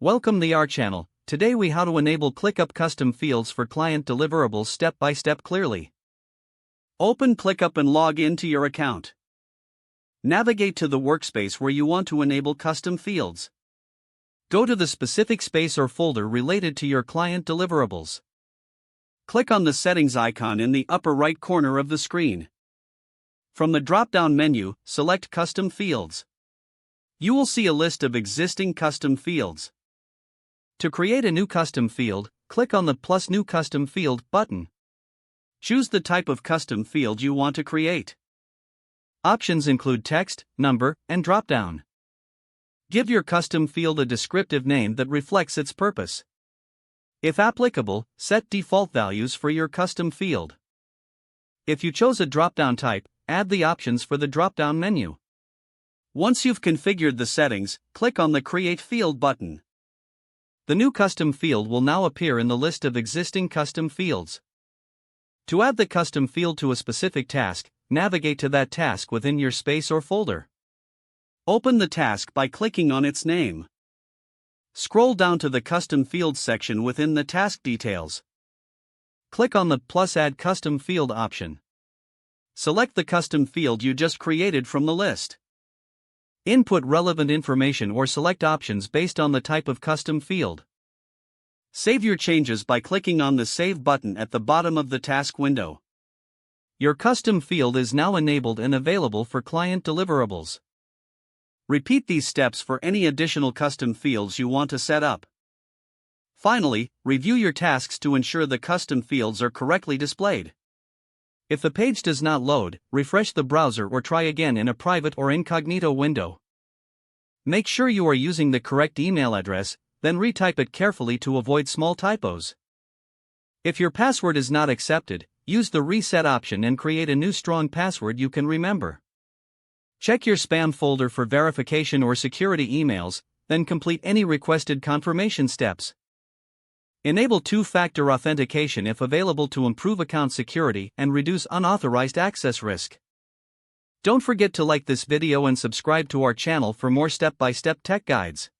Welcome to our channel. Today we how to enable ClickUp custom fields for client deliverables step by step clearly. Open ClickUp and log into your account. Navigate to the workspace where you want to enable custom fields. Go to the specific space or folder related to your client deliverables. Click on the settings icon in the upper right corner of the screen. From the drop-down menu, select Custom Fields. You will see a list of existing custom fields. To create a new custom field, click on the plus New Custom Field button. Choose the type of custom field you want to create. Options include text, number, and drop-down. Give your custom field a descriptive name that reflects its purpose. If applicable, set default values for your custom field. If you chose a drop-down type, add the options for the drop-down menu. Once you've configured the settings, click on the Create Field button. The new custom field will now appear in the list of existing custom fields. To add the custom field to a specific task, navigate to that task within your space or folder. Open the task by clicking on its name. Scroll down to the Custom Fields section within the task details. Click on the plus Add Custom Field option. Select the custom field you just created from the list. Input relevant information or select options based on the type of custom field. Save your changes by clicking on the Save button at the bottom of the task window. Your custom field is now enabled and available for client deliverables. Repeat these steps for any additional custom fields you want to set up. Finally, review your tasks to ensure the custom fields are correctly displayed. If the page does not load, refresh the browser or try again in a private or incognito window. Make sure you are using the correct email address, then retype it carefully to avoid small typos. If your password is not accepted, use the reset option and create a new strong password you can remember. Check your spam folder for verification or security emails, then complete any requested confirmation steps. Enable two-factor authentication if available to improve account security and reduce unauthorized access risk. Don't forget to like this video and subscribe to our channel for more step-by-step tech guides.